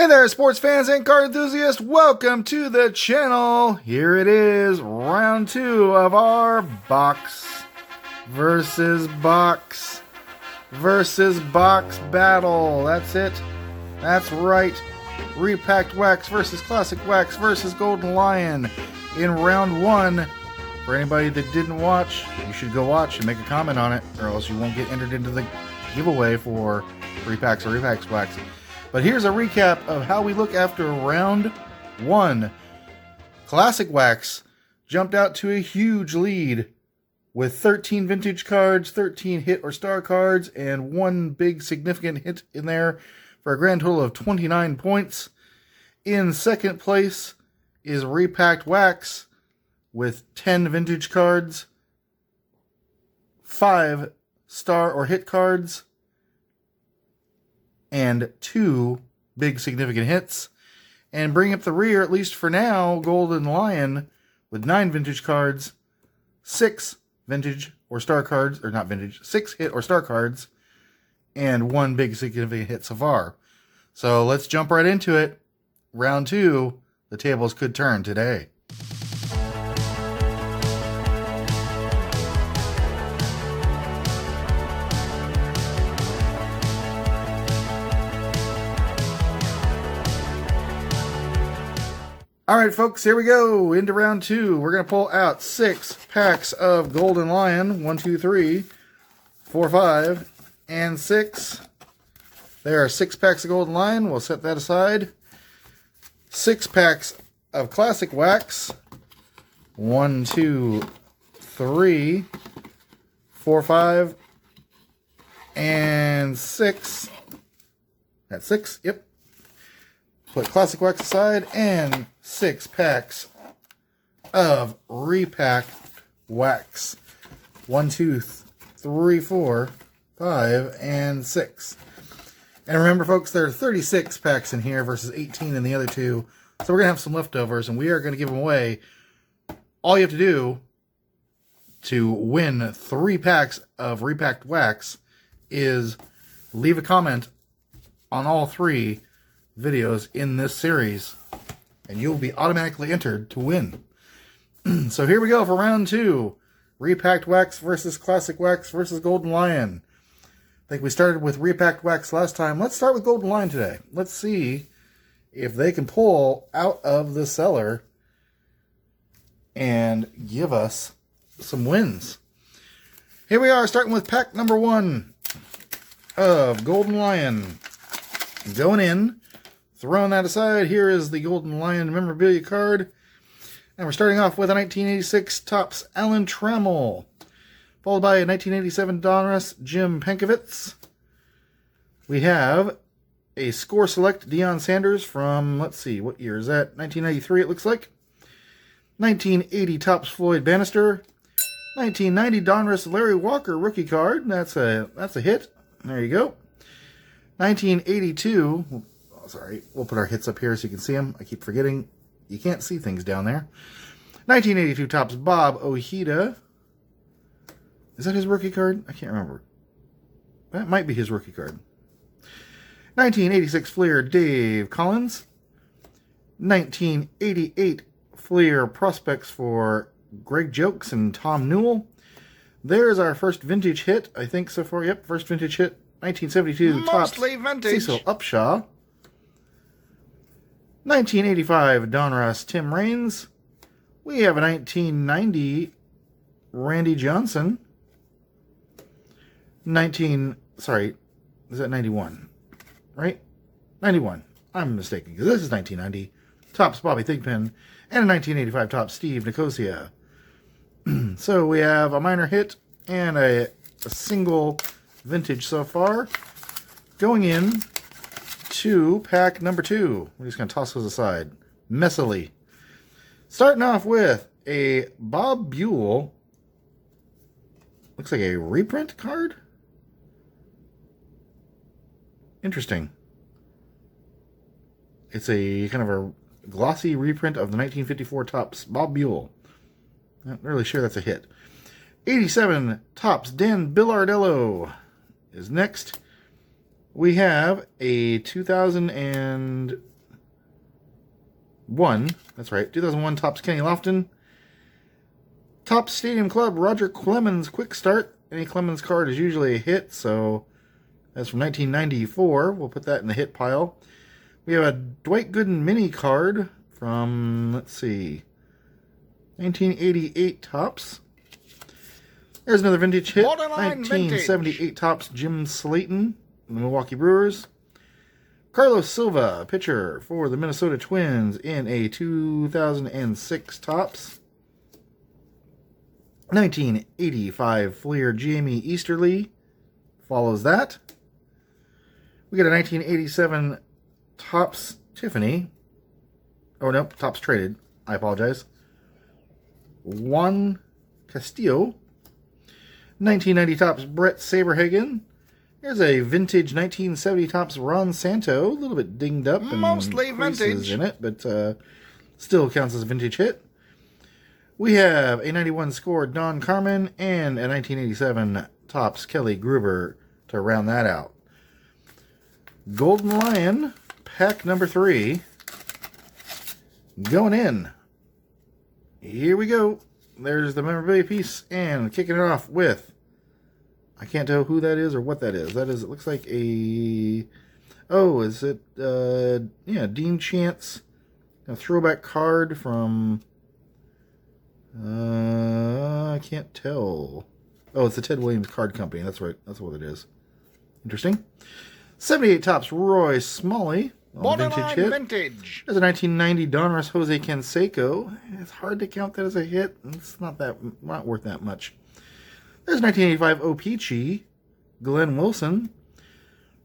Hey there, sports fans and card enthusiasts. Welcome to the channel. Here it is, round 2 of our box versus box battle. That's it. That's right. Repacked Wax versus Classic Wax versus Golden Lion in round 1. For anybody that didn't watch, you should go watch and make a comment on it, or else you won't get entered into the giveaway for Repacks or Repacked Wax. But here's a recap of how we look after round 1. Classic Wax jumped out to a huge lead with 13 vintage cards, 13 hit or star cards, and 1 big significant hit in there for a grand total of 29 points. In second place is Repacked Wax with 10 vintage cards, 5 star or hit cards, and 2 big significant hits. And bring up the rear, at least for now, Golden Lion with 9 vintage cards, 6 vintage or star cards, or not vintage, 6 hit or star cards, and 1 big significant hit so far. So let's jump right into it. Round 2, the tables could turn today. Alright folks, here we go, into round 2. We're going to pull out 6 packs of Golden Lion. 1, 2, 3, 4, 5, and 6. There are 6 packs of Golden Lion. We'll set that aside. 6 packs of Classic Wax. 1, 2, 3, 4, 5, and 6. That's 6, yep. Put Classic Wax aside, and 6 packs of Repacked Wax. 1, 2, 3, 4, 5, and 6. And remember, folks, there are 36 packs in here versus 18 in the other 2. So we're going to have some leftovers, and we are going to give them away. All you have to do to win 3 packs of Repacked Wax is leave a comment on all 3 videos in this series, and you'll be automatically entered to win. So here we go for round 2. Repacked Wax versus Classic Wax versus Golden Lion. I think we started with Repacked Wax last time. Let's start with Golden Lion today. Let's see if they can pull out of the cellar and give us some wins. Here we are, starting with pack number 1 of Golden Lion. Going in. Throwing that aside, here is the Golden Lion memorabilia card. And we're starting off with a 1986 Topps Alan Trammell, followed by a 1987 Donruss Jim Pankovitz. We have a Score Select Deion Sanders from, let's see, what year is that? 1993, it looks like. 1980 Topps Floyd Bannister. 1990 Donruss Larry Walker rookie card. That's a hit. There you go. 1982... Sorry, we'll put our hits up here so you can see them. I keep forgetting you can't see things down there. 1982 Topps Bob Ojeda. Is that his rookie card? I can't remember. That might be his rookie card. 1986 Fleer Dave Collins. 1988 Fleer Prospects for Greg Jokes and Tom Newell. There's our first vintage hit, I think so far. Yep, first vintage hit. 1972 Topps Cecil Upshaw. 1985 Donruss Tim Raines. We have a 1990 Randy Johnson. Sorry, is that 91? Right? 91. I'm mistaken, because this is 1990. Topps Bobby Thigpen. And a 1985 Topps Steve Nicosia. So we have a minor hit and a single vintage so far. Going in to pack number 2. We're just going to toss those aside messily. Starting off with a Bob Buell. Looks like a reprint card. Interesting. It's a kind of a glossy reprint of the 1954 Topps Bob Buell. Not really sure that's a hit. 87 Topps Dan Billardello is next. We have a 2001, that's right, 2001 Topps Kenny Lofton. Topps Stadium Club, Roger Clemens Quick Start. Any Clemens card is usually a hit, so that's from 1994. We'll put that in the hit pile. We have a Dwight Gooden mini card from, let's see, 1988 Topps. There's another vintage hit. Borderline 1978 vintage. Topps Jim Slayton, the Milwaukee Brewers. Carlos Silva, pitcher for the Minnesota Twins in a 2006 Topps. 1985 Fleer Jamie Easterly follows that. We got a 1987 Topps Tiffany. Oh, no, Topps traded. I apologize. Juan Castillo. 1990 Topps Brett Saberhagen. Here's a vintage 1970 Topps Ron Santo. A little bit dinged up and Mostly vintage in it, but still counts as a vintage hit. We have a 91 score Don Carmen and a 1987 Topps Kelly Gruber to round that out. Golden Lion, pack number 3. Going in. Here we go. There's the memorabilia piece, and kicking it off with, I can't tell who that is or what that is. That is, it looks like a, oh, is it, yeah, Dean Chance, a throwback card from, I can't tell. Oh, it's the Ted Williams Card Company. That's right. That's what it is. Interesting. 78 Topps Roy Smalley. Borderline Vintage hit. vintage. There's a 1990 Donruss Jose Canseco. It's hard to count that as a hit. It's not worth that much. There's 1985 O-Pee-Chee, Glenn Wilson,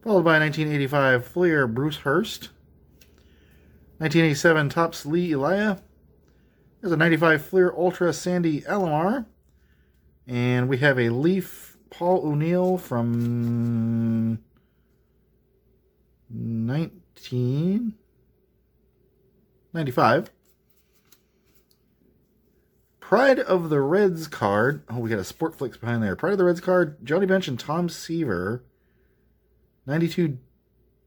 followed by 1985 Fleer Bruce Hurst. 1987 Topps Lee Elia. There's a 95 Fleer Ultra Sandy Alomar. And we have a Leaf Paul O'Neill from 1995. Pride of the Reds card. Oh, we got a Sport Flicks behind there. Pride of the Reds card. Johnny Bench and Tom Seaver. 92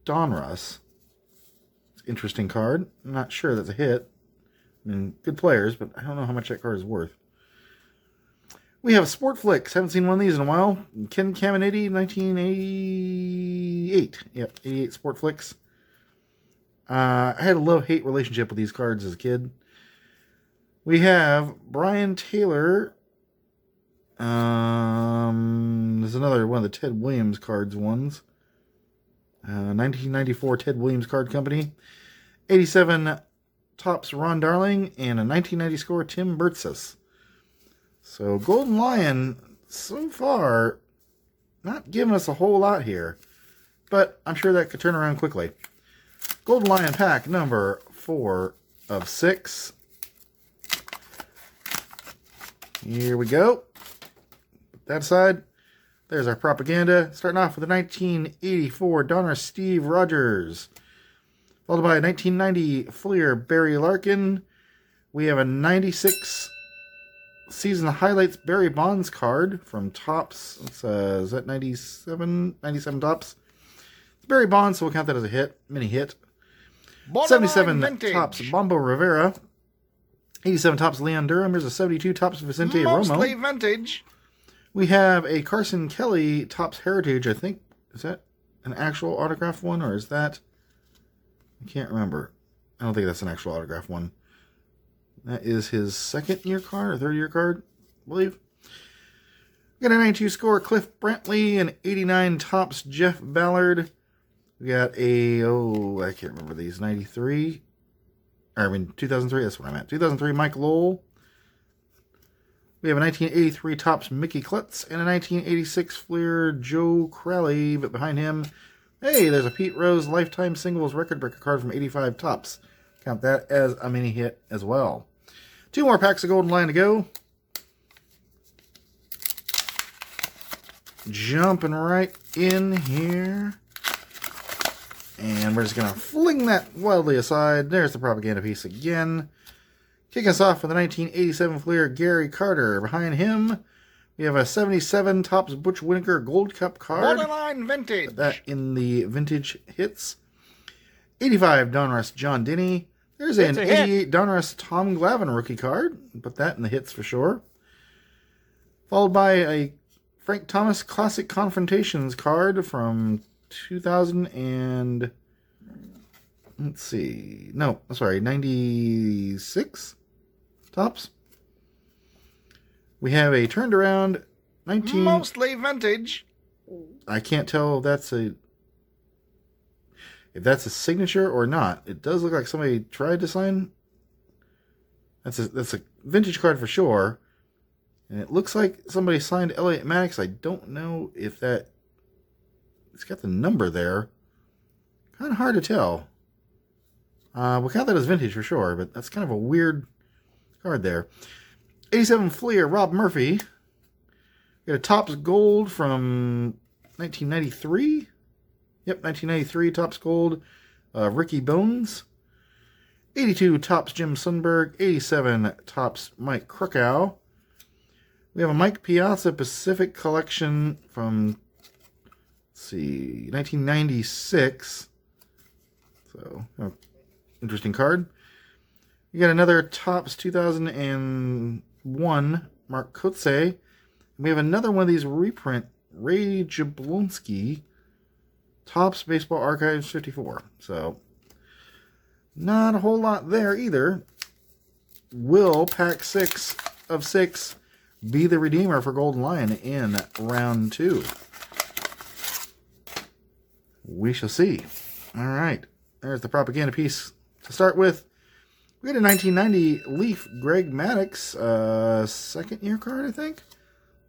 Donruss. It's an interesting card. I'm not sure that's a hit. I mean, good players, but I don't know how much that card is worth. We have Sport Flicks. Haven't seen one of these in a while. Ken Caminiti, 1988. Yep, 88 Sport Flicks. I had a love-hate relationship with these cards as a kid. We have Brian Taylor. There's another one of the Ted Williams cards ones. 1994 Ted Williams Card Company. 87 Topps Ron Darling. And a 1990 score Tim Burtsis. So Golden Lion, so far, not giving us a whole lot here. But I'm sure that could turn around quickly. Golden Lion pack number 4 of 6. Here we go. Put that aside. There's our propaganda. Starting off with a 1984 Donruss Steve Rogers. Followed by a 1990 Fleer Barry Larkin. We have a 96 Season Highlights Barry Bonds card from Topps. Is that 97? 97 Topps. It's Barry Bonds, so we'll count that as a hit. Mini hit. Borderline 77 vintage. Topps Bombo Rivera. 87 Topps Leon Durham. Here's a 72 Topps Vicente Mostly Romo. vintage. We have a Carson Kelly Topps Heritage. I think, is that an actual autograph one, or is that, I can't remember. I don't think that's an actual autograph one. That is his second year card or third year card, I believe. We got a 92 score Cliff Brantley and 89 Topps Jeff Ballard. We got a, I can't remember these, 93. Or, 2003, that's what I meant. 2003 Mike Lowell. We have a 1983 Topps Mickey Klutz and a 1986 Fleer Joe Crowley. But behind him, hey, there's a Pete Rose Lifetime Singles Record Breaker card from 85 Topps. Count that as a mini hit as well. 2 more packs of Golden Lion to go. Jumping right in here. And we're just going to fling that wildly aside. There's the propaganda piece again. Kicking us off with the 1987 Fleer Gary Carter. Behind him, We have a 77 Topps Butch Winnegar Gold Cup card. Borderline vintage. That in the vintage hits. 85 Donruss John Denny. There's an 88 Donruss Tom Glavine rookie card. Put that in the hits for sure. Followed by a Frank Thomas Classic Confrontations card from 2000 and... Let's see. No, sorry, 96 Topps. We have a turned around 19... Mostly vintage. I can't tell if that's a signature or not. It does look like somebody tried to sign. That's a vintage card for sure. And it looks like somebody signed Elliott Maddox. I don't know if that... It's got the number there. Kind of hard to tell. We'll count that as vintage for sure, but that's kind of a weird card there. 87 Fleer, Rob Murphy. We got a Topps Gold from 1993. Yep, 1993 Topps Gold. Ricky Bones. 82 Topps Jim Sundberg. 87 Topps Mike Krukow. We have a Mike Piazza Pacific Collection from, let's see, 1996. So, interesting card. You got another Topps 2001 Mark Kotze. We have another one of these reprint, Ray Jablonski, Topps Baseball Archives 54. So, not a whole lot there either. Will pack 6 of 6 be the redeemer for Golden Lion in round 2? We shall see. All right. There's the propaganda piece to start with. We had a 1990 Leaf Greg Maddux second year card, I think.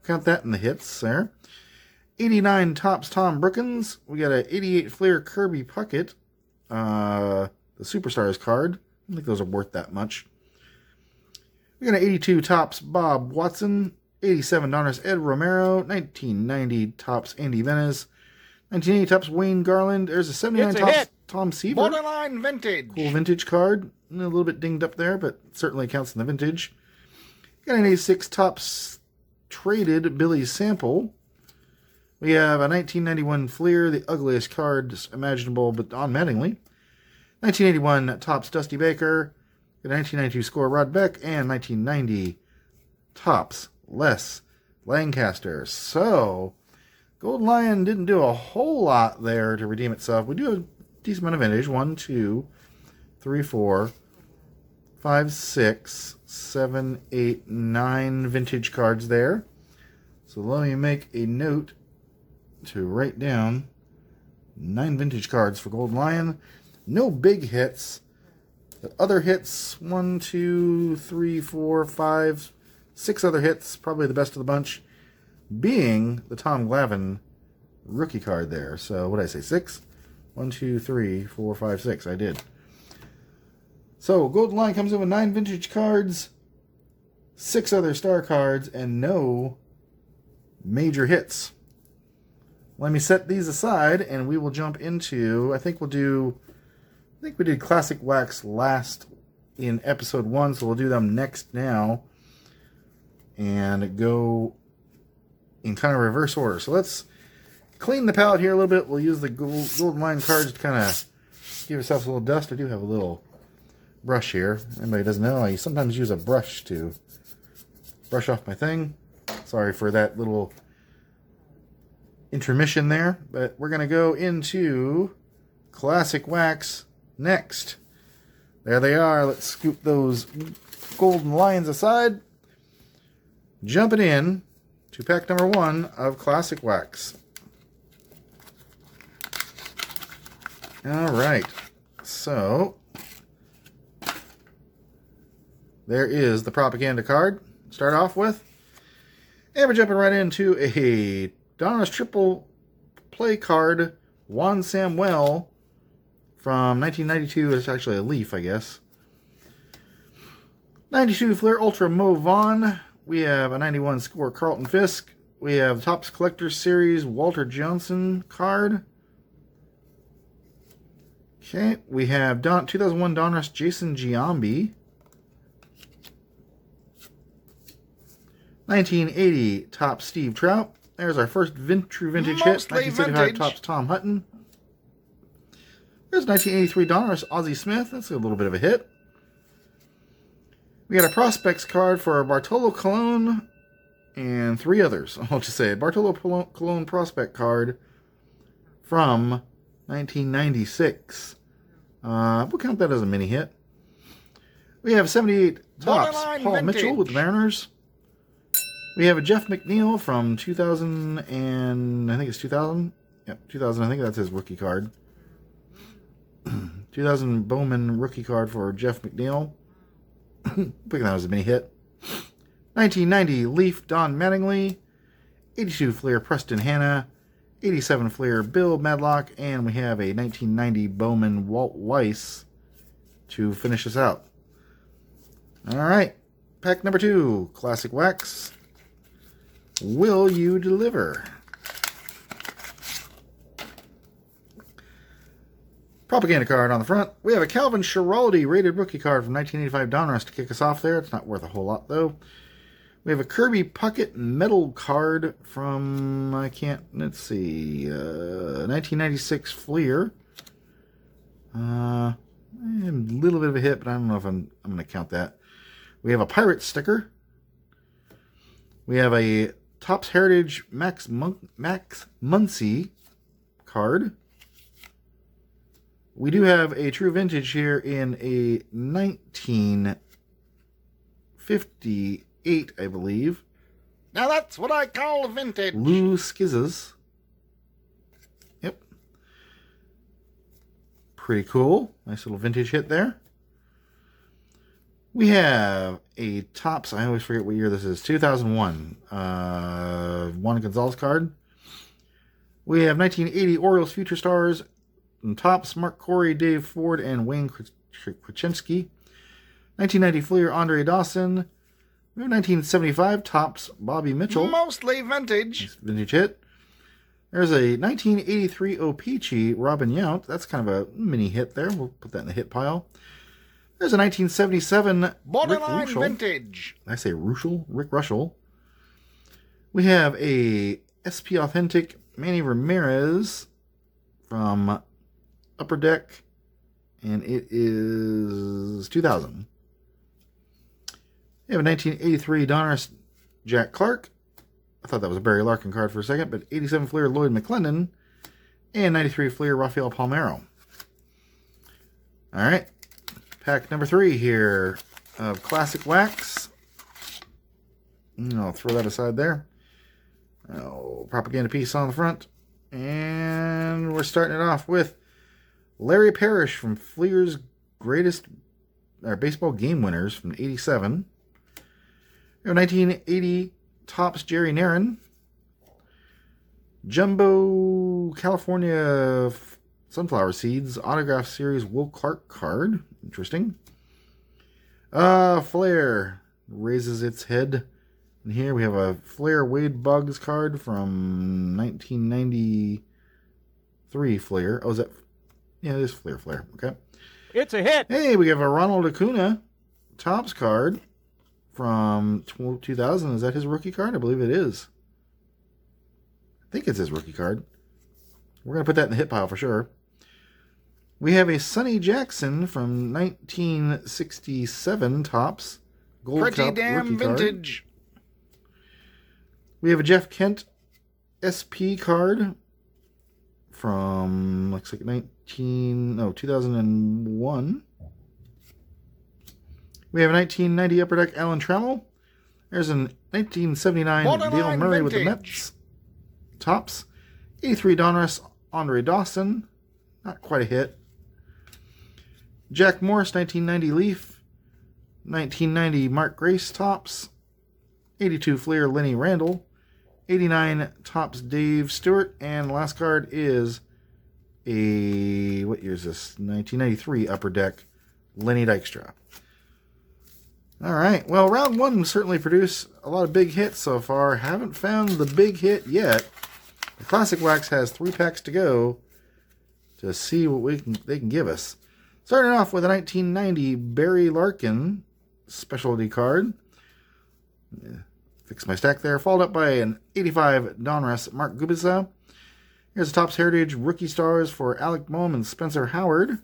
Count that in the hits there. 89 Topps Tom Brookins. We got a 88 Fleer Kirby Puckett. The Superstars card. I don't think those are worth that much. We got an 82 Topps Bob Watson. 87 Donruss Ed Romero. 1990 Topps Andy Venice. 1980 Topps Wayne Garland. There's a 79 Topps Tom Seaver. Borderline vintage. Cool vintage card. A little bit dinged up there, but certainly counts in the vintage. Got an 86 Topps Traded Billy Sample. We have a 1991 Fleer, the ugliest cards imaginable, but on Mattingly. 1981 Topps Dusty Baker. A 1992 Score Rod Beck. And 1990 Topps Les Lancaster. So, Golden Lion didn't do a whole lot there to redeem itself. We do a decent amount of vintage. 1, 2, 3, 4, 5, 6, 7, 8, 9 vintage cards there. So let me make a note to write down 9 vintage cards for Golden Lion. No big hits. The other hits, 1, 2, 3, 4, 5, 6 other hits, probably the best of the bunch, being the Tom Glavine rookie card there. So what did I say, 6? 1, 2, 3, 4, 5, 6. I did. So Golden Lion comes in with 9 vintage cards, 6 other star cards, and no major hits. Let me set these aside, and we will jump into, I think we did Classic Wax last in episode 1, so we'll do them next now, and go in kind of reverse order. So let's clean the palette here a little bit. We'll use the Golden Lion cards to kind of give ourselves a little dust. I do have a little brush here. Anybody doesn't know, I sometimes use a brush to brush off my thing. Sorry for that little intermission there, but we're going to go into Classic Wax next. There they are. Let's scoop those Golden Lions aside. Jumping in to pack number 1 of Classic Wax. All right. So, there is the propaganda card. Start off with. And we're jumping right into a Donruss triple play card, Juan Samuel from 1992. It's actually a Leaf, I guess. 92 Fleer Ultra Mo Vaughn. We have a 91 Score Carlton Fisk. We have Topps Collector Series Walter Johnson card. Okay, we have 2001 Donruss Jason Giambi. 1980 Topps Steve Trout. There's our first true vintage hit. Mostly 1975 vintage. Topps Tom Hutton. There's 1983 Donruss Ozzie Smith. That's a little bit of a hit. We got a prospects card for Bartolo Colon and 3 others. I'll just say Bartolo Colon prospect card from 1996. We'll count that as a mini hit. We have 78 Topps Borderline Paul vintage. Mitchell with the Mariners. We have a Jeff McNeil from 2000 and I think it's 2000. Yep, 2000. I think that's his rookie card. 2000 Bowman rookie card for Jeff McNeil. Picking that as a mini hit. 1990 Leaf Don Mattingly. 82 Fleer Preston Hanna. 87 Fleer Bill Madlock. And we have a 1990 Bowman Walt Weiss to finish us out. Alright. Pack number 2. Classic Wax. Will you deliver? Propaganda card on the front. We have a Calvin Schiraldi rated rookie card from 1985 Donruss to kick us off there. It's not worth a whole lot, though. We have a Kirby Puckett metal card from, let's see, 1996 Fleer. A little bit of a hit, but I don't know if I'm going to count that. We have a Pirate sticker. We have a Topps Heritage Max Muncy card. We do have a true vintage here in a 1958, I believe. Now that's what I call a vintage. Lou Skizzes. Yep. Pretty cool. Nice little vintage hit there. We have a Topps, I always forget what year this is, 2001. Juan Gonzalez card. We have 1980 Orioles Future Stars. And Topps, Mark Corey, Dave Ford, and Wayne Krasinski. 1990 Fleer, Andre Dawson. We have 1975 Topps, Bobby Mitchell. Mostly vintage. Nice vintage hit. There's a 1983 O-Pee-Chee, Robin Yount. That's kind of a mini hit there. We'll put that in the hit pile. There's a 1977 Borderline Rick Ruschel. vintage. Did I say Ruschel? Rick Ruschel. We have a SP Authentic Manny Ramirez from Upper Deck, and it is 2000. We have a 1983 Donruss Jack Clark. I thought that was a Barry Larkin card for a second, but 87 Fleer Lloyd McClendon, and 93 Fleer Rafael Palmeiro. All right, pack number 3 here of Classic Wax. I'll throw that aside there. Propaganda piece on the front. And we're starting it off with Larry Parrish from Fleer's greatest baseball game winners from 87. We have 1980 Topps Jerry Narron. Jumbo California Sunflower Seeds Autograph Series Will Clark card. Interesting. Flair raises its head. And here we have a Flair Wade Buggs card from 1993 Flair. Oh, is that? Yeah, it is Flair. Okay. It's a hit. Hey, we have a Ronald Acuna Topps card from 2000. Is that his rookie card? I believe it is. I think it's his rookie card. We're going to put that in the hit pile for sure. We have a Sonny Jackson from 1967 Topps Gold Pretty Cup damn rookie card. vintage. We have a Jeff Kent SP card from, looks like 2001. We have a 1990 Upper Deck Alan Trammell. There's a 1979 Borderline Dale Murray with the vintage. Mets. Topps. 83 Donruss Andre Dawson. Not quite a hit. Jack Morris, 1990 Leaf. 1990 Mark Grace Topps. 82 Fleer Lenny Randall. 89 Topps Dave Stewart. And the last card is a, what year is this? 1993 Upper Deck Lenny Dykstra. All right. Well, round one certainly produced a lot of big hits so far. Haven't found the big hit yet. The Classic Wax has 3 packs to go to see what they can give us. Starting off with a 1990 Barry Larkin specialty card. Fix my stack there. Followed up by an 85 Donruss Mark Kubica. Here's the Topps Heritage Rookie Stars for Alec Boehm and Spencer Howard.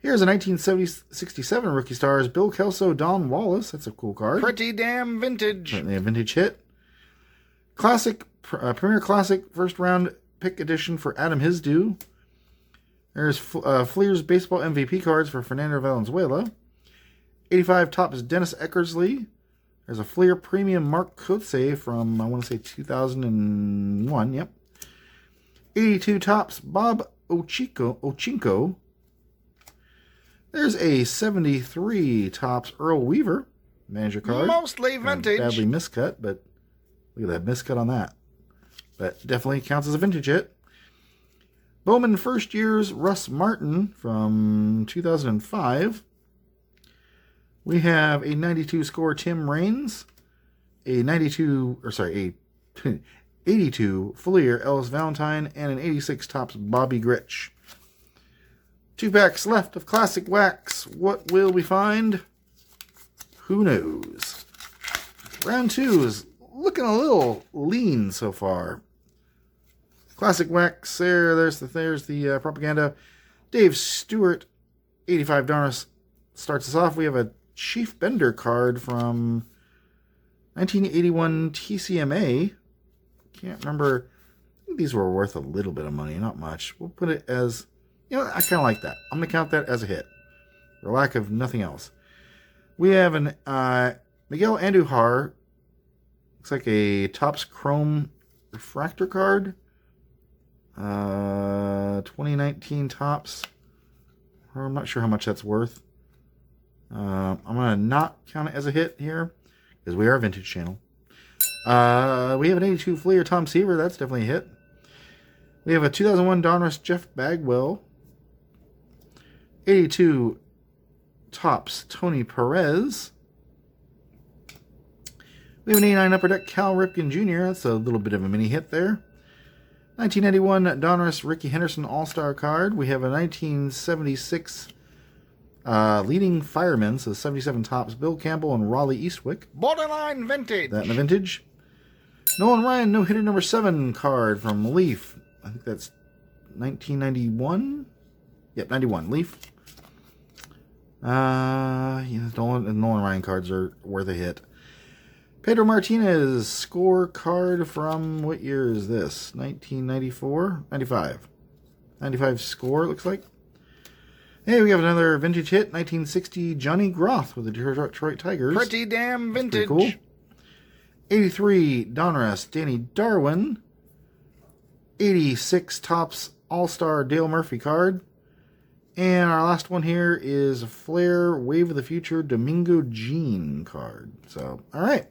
Here's a 1967 Rookie Stars Bill Kelso, Don Wallace. That's a cool card. Pretty damn vintage. Certainly a vintage hit. Classic, Premier Classic first round pick edition for Adam Hisdu. There's Fleer's baseball MVP cards for Fernando Valenzuela. 85 Topps Dennis Eckersley. There's a Fleer Premium Mark Kotze from, I want to say, 2001. Yep. 82 Topps Bob Ochinko. There's a 73 Topps Earl Weaver manager card. Mostly vintage. Badly miscut, but look at that miscut on that. But definitely counts as a vintage hit. Bowman First Year's Russ Martin from 2005. We have a 92 score Tim Raines, a 82 Fleer Ellis Valentine, and an 86 Topps Bobby Grich. 2 packs left of Classic Wax. What will we find? Who knows? Round 2 is looking a little lean so far. Classic Wax there's the propaganda. Dave Stewart, 85 Donruss starts us off. We have a Chief Bender card from 1981 TCMA. Can't remember. I think these were worth a little bit of money, not much. We'll put it as, I kind of like that. I'm going to count that as a hit, for lack of nothing else. We have an Miguel Andujar. Looks like a Topps Chrome refractor card. 2019 Topps. I'm not sure how much that's worth. I'm going to not count it as a hit here, because we are a vintage channel. We have an 82 Fleer Tom Seaver. That's definitely a hit. We have a 2001 Donruss Jeff Bagwell. 82 Topps Tony Perez. We have an 89 Upper Deck Cal Ripken Jr. That's a little bit of a mini hit there. 1991 Donruss Ricky Henderson All-Star card. We have a 1976 Leading Firemen, so 77 Topps Bill Campbell and Raleigh Eastwick. Borderline vintage. That in the vintage. Nolan Ryan No Hitter number 7 card from Leaf. I think that's 1991. Yep, 91 Leaf. Nolan Ryan cards are worth a hit. Pedro Martinez score card from, what year is this? 1994? 95. 95 score, it looks like. Hey, we have another vintage hit. 1960 Johnny Groth with the Detroit Tigers. Pretty damn vintage. Pretty cool. 83 Donruss Danny Darwin. 86 Topps All-Star Dale Murphy card. And our last one here is a Flair Wave of the Future Domingo Jean card. So, all right.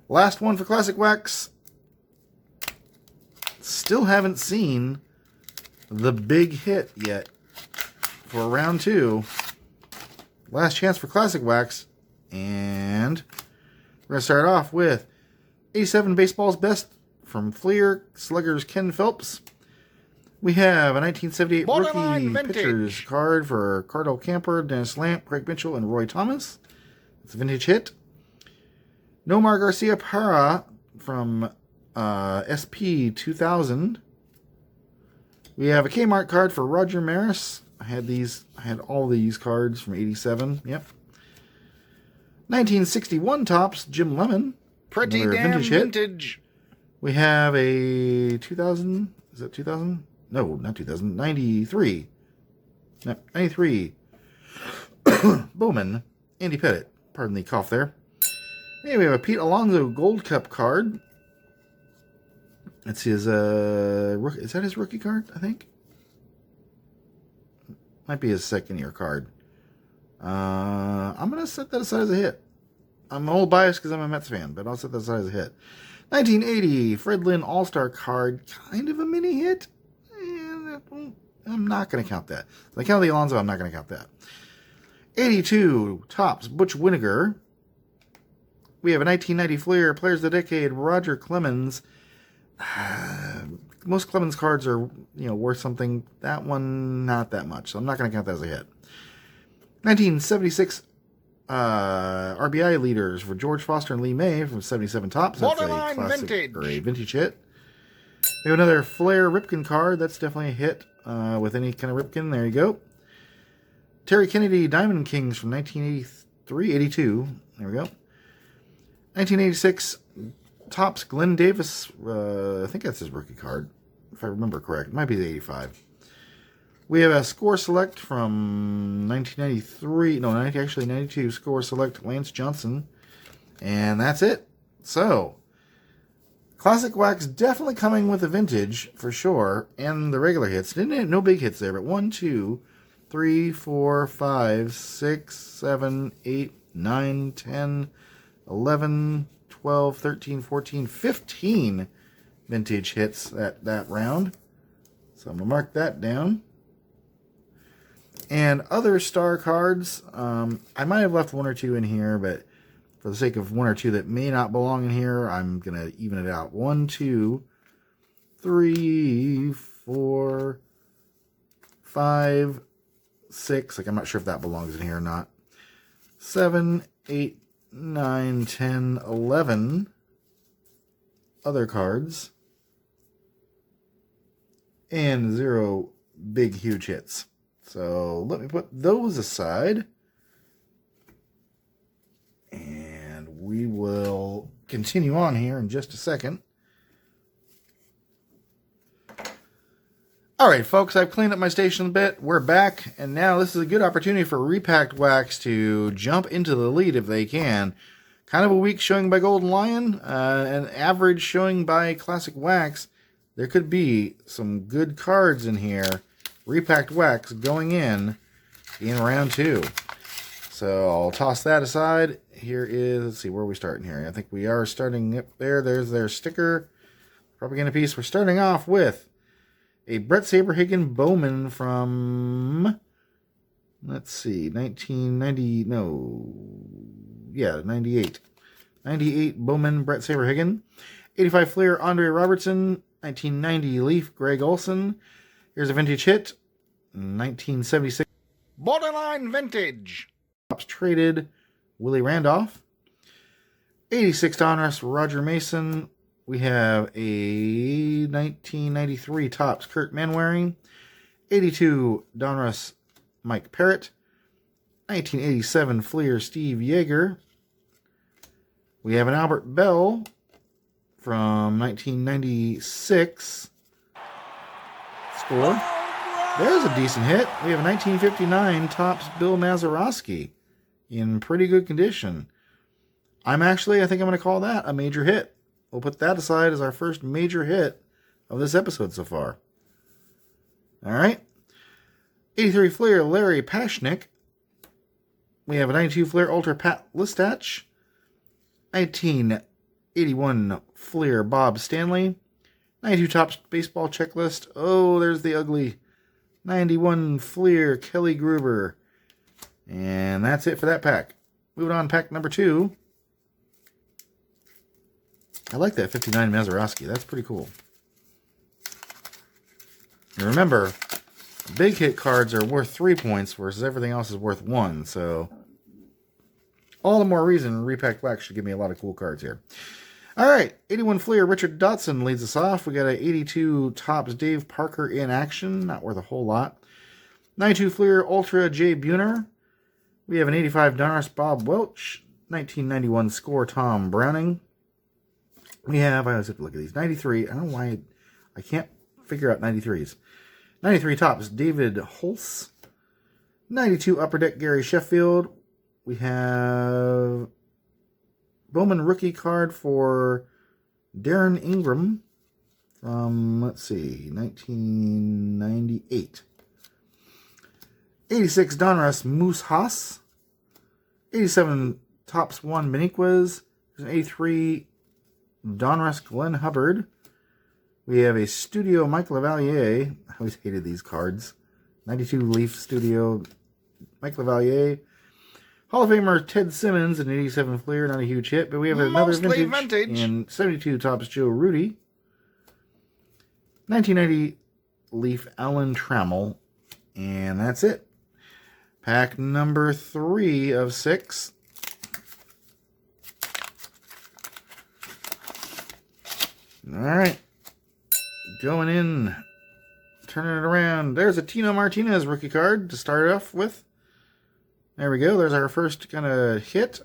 Last one for Classic Wax. Still haven't seen the big hit yet for round 2. Last chance for Classic Wax. And we're going to start off with 87 Baseball's Best from Fleer Sluggers Ken Phelps. We have a 1978 Borderline Rookie Pitchers card for Cardell Camper, Dennis Lamp, Craig Mitchell, and Roy Thomas. It's a vintage hit. Nomar Garcia Parra from SP 2000. We have a Kmart card for Roger Maris. I had all these cards from 87. Yep. 1961 Topps Jim Lemon. Pretty damn vintage. We have a 2000. Is that 2000? No, not 2000. 93. 93. Bowman. Andy Pettit. Pardon the cough there. Hey, we have a Pete Alonso Gold Cup card. That's his, is that his rookie card, I think? Might be his second year card. I'm going to set that aside as a hit. I'm a little biased because I'm a Mets fan, but I'll set that aside as a hit. 1980 Fred Lynn All-Star card. Kind of a mini hit. I'm not going to count that. Like count the Alonso, I'm not going to count that. 82 Topps Butch Winnegar. We have a 1990 Fleer Players of the Decade Roger Clemens. Most Clemens cards are, worth something. That one, not that much. So I'm not going to count that as a hit. 1976 RBI leaders for George Foster and Lee May from 77 Tops. That's Borderline a classic vintage. or a vintage hit. We have another Flair Ripken card. That's definitely a hit with any kind of Ripken. There you go. Terry Kennedy Diamond Kings from 1983, 82. There we go. 1986 Tops Glenn Davis. I think that's his rookie card, if I remember correct. It might be the 85. We have a Score Select from 1993. No, actually 92. Score Select Lance Johnson. And that's it. So, Classic Wax definitely coming with a vintage, for sure. And the regular hits. Didn't it? No big hits there, but 1, 2, 3, 4, 5, 6, 7, 8, 9, 10, 11, 12, 13, 14, 15 vintage hits that round. So I'm going to mark that down. And other star cards, I might have left 1 or 2 in here, but for the sake of 1 or 2 that may not belong in here, I'm going to even it out. 1, 2, 3, 4, 5, 6. Like, I'm not sure if that belongs in here or not. 7, 8, 9, 10, 11 other cards. And 0 big, huge hits. So let me put those aside. And we will continue on here in just a second. Alright, folks, I've cleaned up my station a bit. We're back, and now this is a good opportunity for Repacked Wax to jump into the lead if they can. Kind of a weak showing by Golden Lion, an average showing by Classic Wax. There could be some good cards in here. Repacked Wax going in round 2. So I'll toss that aside. Here is, let's see, where are we starting here? I think we are starting up there. There's their sticker. Propaganda piece. We're starting off with a Brett Saberhagen Bowman from, let's see, 1990, no, yeah, 98. 98 Bowman Brett Saberhagen. 85 Fleer Andre Robertson. 1990 Leaf Greg Olson. Here's a vintage hit. 1976 Borderline vintage. Tops traded Willie Randolph. 86 Donruss Roger Mason. We have a 1993 Tops Kurt Manwaring. 82 Donruss Mike Parrott. 1987 Fleer Steve Yeager. We have an Albert Bell from 1996. Score. There's a decent hit. We have a 1959 Topps Bill Mazeroski in pretty good condition. I think I'm going to call that a major hit. We'll put that aside as our first major hit of this episode so far. All right. 83 Fleer Larry Pashnick. We have a 92 Fleer Ultra Pat Listach. 1981 Fleer Bob Stanley. 92 Topps Baseball Checklist. Oh, there's the ugly 91 Fleer Kelly Gruber. And that's it for that pack. Moving on, pack number 2. I like that 59 Mazeroski. That's pretty cool. And remember, big hit cards are worth 3 points versus everything else is worth 1. So, all the more reason Repacked Wax should give me a lot of cool cards here. Alright, 81 Fleer Richard Dotson leads us off. We got a 82 Topps Dave Parker in action. Not worth a whole lot. 92 Fleer Ultra Jay Buhner. We have an 85 Donruss Bob Welch. 1991 Score Tom Browning. We have, I always have to look at these, 93. I don't know why I can't figure out 93s. 93 Topps David Holtz. 92 Upper Deck Gary Sheffield. We have Bowman rookie card for Darren Ingram from, let's see, 1998. 86 Donruss Moose Haas. 87 Topps 1 Beniquez. There's an 83 Donruss Glenn Hubbard. We have a Studio Mike Lavalier. I always hated these cards. 92 Leaf Studio Mike Lavalier. Hall of Famer Ted Simmons, an 87 Fleer, not a huge hit, but we have another vintage in 72 Topps Joe Rudy. 1990 Leaf Alan Trammell, and that's it. Pack number 3 of 6. All right. Going in. Turning it around. There's a Tino Martinez rookie card to start off with. There we go. There's our first kind of hit.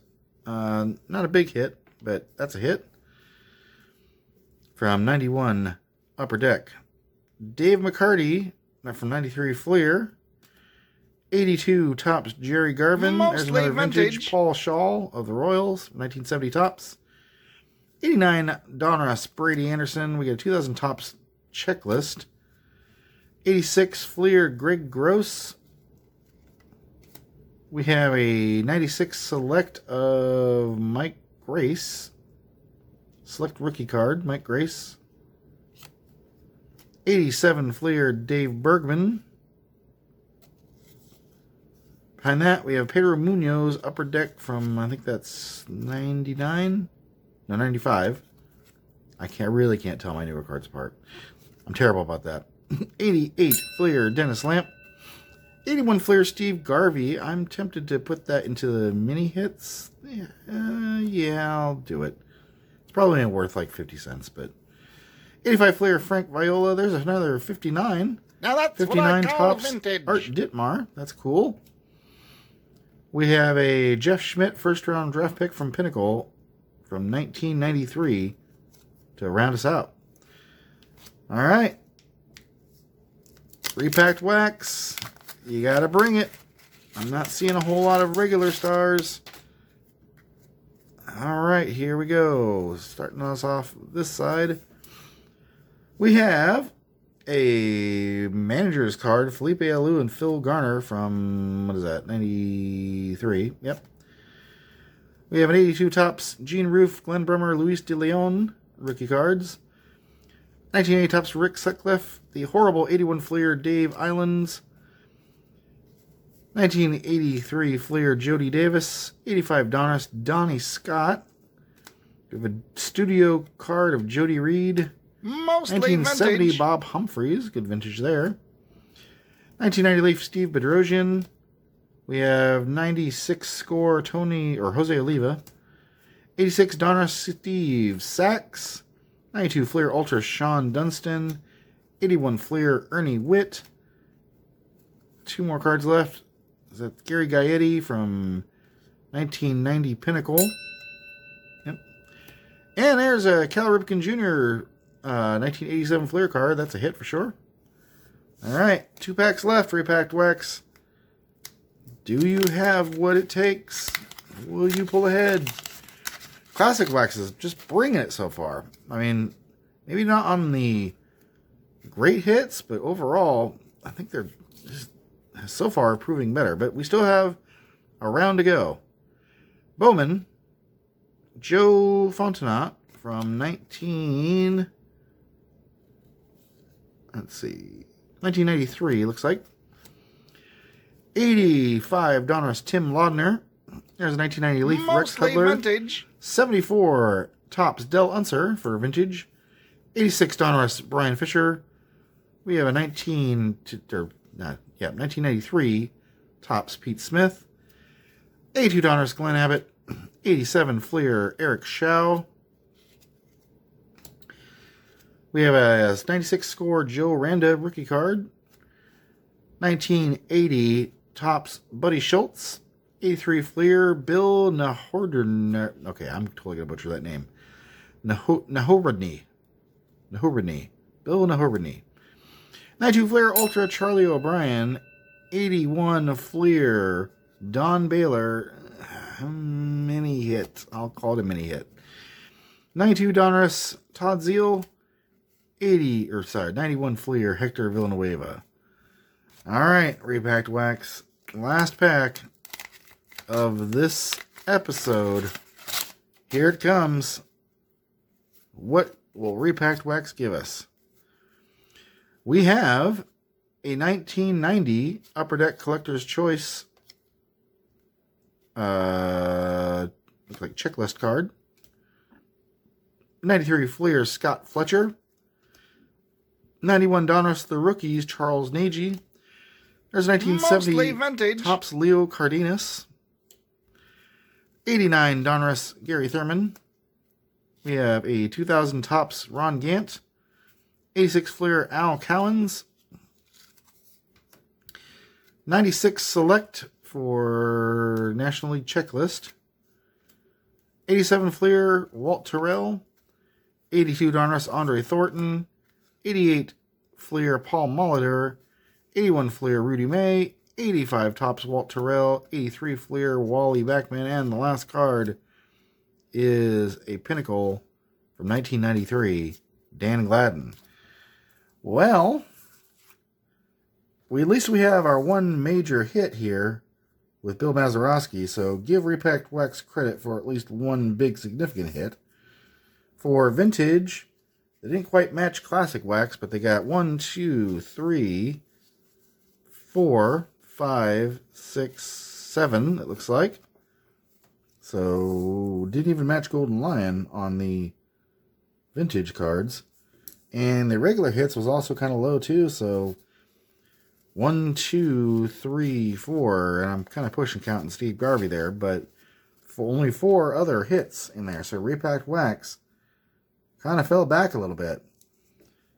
Not a big hit, but that's a hit. From 91 Upper Deck. Dave McCarty from 93 Fleer. 82 Topps Jerry Garvin. There's another vintage Paul Shaw of the Royals. 1970 Topps. 89 Donruss Brady Anderson. We got a 2000 Topps checklist. 86 Fleer Greg Gross. We have a 96 Select of Mike Grace. Select rookie card, Mike Grace. 87 Fleer Dave Bergman. Behind that, we have Pedro Munoz Upper Deck from, I think that's 99? No, 95. I really can't tell my newer cards apart. I'm terrible about that. 88 Fleer Dennis Lamp. 81 Fleer Steve Garvey. I'm tempted to put that into the mini hits. Yeah, I'll do it. It's probably not worth like 50 cents, but 85 Fleer Frank Viola. There's another 59. Now that's 59 what I call Topps vintage. Art Ditmar. That's cool. We have a Jeff Schmidt first round draft pick from Pinnacle from 1993 to round us out. All right. Repacked wax. You gotta bring it. I'm not seeing a whole lot of regular stars. All right, here we go. Starting us off this side. We have a manager's card, Felipe Alou and Phil Garner from, what is that, 93. Yep. We have an 82 Topps Gene Roof, Glenn Brummer, Luis de Leon, rookie cards. 1980 Topps Rick Sutcliffe, the horrible 81 Fleer Dave Islands. 1983 Fleer Jody Davis. 85 Donruss Donnie Scott. We have a studio card of Jody Reed. Mostly 1970 vintage. Bob Humphreys, good vintage there. 1990 Leaf Steve Bedrosian. We have 96 score Tony or Jose Oliva. 86 Donruss Steve Sachs. 92 Fleer Ultra Sean Dunston. 81 Fleer Ernie Witt. Two more cards left. Is that Gary Gaetti from 1990 Pinnacle? Yep. And there's a Cal Ripken Jr. 1987 Fleer card. That's a hit for sure. All right, 2 packs left. Repacked wax. Do you have what it takes? Will you pull ahead? Classic wax is just bringing it so far. I mean, maybe not on the great hits, but overall, I think they're just so far proving better. But we still have a round to go. Bowman, Joe Fontenot from 1993, looks like. 85 Donruss Tim Laudner. There's a 1990 Leaf Rex Mostly Hudler. vintage. 74 Topps Del Unser for vintage. 86 Donruss Brian Fisher. We have a 1993 Topps Pete Smith. 82 Donruss Glenn Abbott. 87 Fleer Eric Schau. We have a 96 score Joe Randa rookie card. 1980 Topps Buddy Schultz. 83 Fleer Bill Nahordner. Okay, I'm totally going to butcher that name. Nahobradny. Bill Nahobradny. 92 Fleer Ultra Charlie O'Brien. 81 Fleer Don Baylor. Mini hit. I'll call it a mini hit. 92 Donruss Todd Zeal. 91 Fleer Hector Villanueva. All right, Repacked Wax. Last pack of this episode. Here it comes. What will Repacked Wax give us? We have a 1990 Upper Deck Collector's Choice looks like checklist card. 93 Fleer Scott Fletcher. 91 Donruss The Rookies Charles Nagy. There's 1970 Topps Leo Cardenas. 89 Donruss Gary Thurman. We have a 2000 Topps Ron Gant, 86 Fleer Al Cowens, 96 Select for National League Checklist, 87 Fleer Walt Terrell, 82 Donruss Andre Thornton, 88 Fleer Paul Molitor, 81 Fleer Rudy May, 85 Topps Walt Terrell, 83 Fleer Wally Backman, and the last card is a Pinnacle from 1993, Dan Gladden. Well, at least we have our one major hit here with Bill Mazeroski, so give Repacked Wax credit for at least one big significant hit. For Vintage, they didn't quite match Classic Wax, but they got 1, 2, 3, 4, 5, 6, 7, it looks like. So, didn't even match Golden Lion on the Vintage cards. And the regular hits was also kind of low too, so 1, 2, 3, 4, and I'm kind of pushing counting Steve Garvey there, but for only 4 other hits in there, so Repacked Wax kind of fell back a little bit.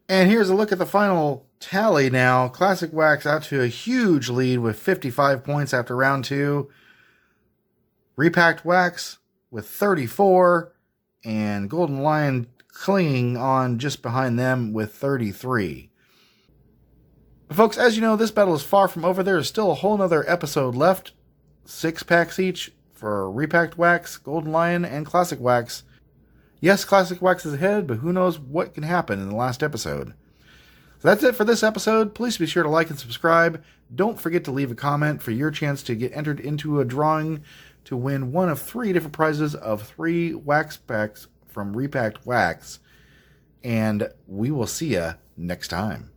And here's a look at the final tally now. Classic Wax out to a huge lead with 55 points after round 2. Repacked Wax with 34, and Golden Lion clinging on just behind them with 33. Folks, as you know, this battle is far from over. There is still a whole nother episode left. 6 packs each for Repacked Wax, Golden Lion, and Classic Wax. Yes, Classic Wax is ahead, but who knows what can happen in the last episode. So that's it for this episode. Please be sure to like and subscribe. Don't forget to leave a comment for your chance to get entered into a drawing to win one of 3 different prizes of 3 wax packs from Repacked Wax. And we will see you next time.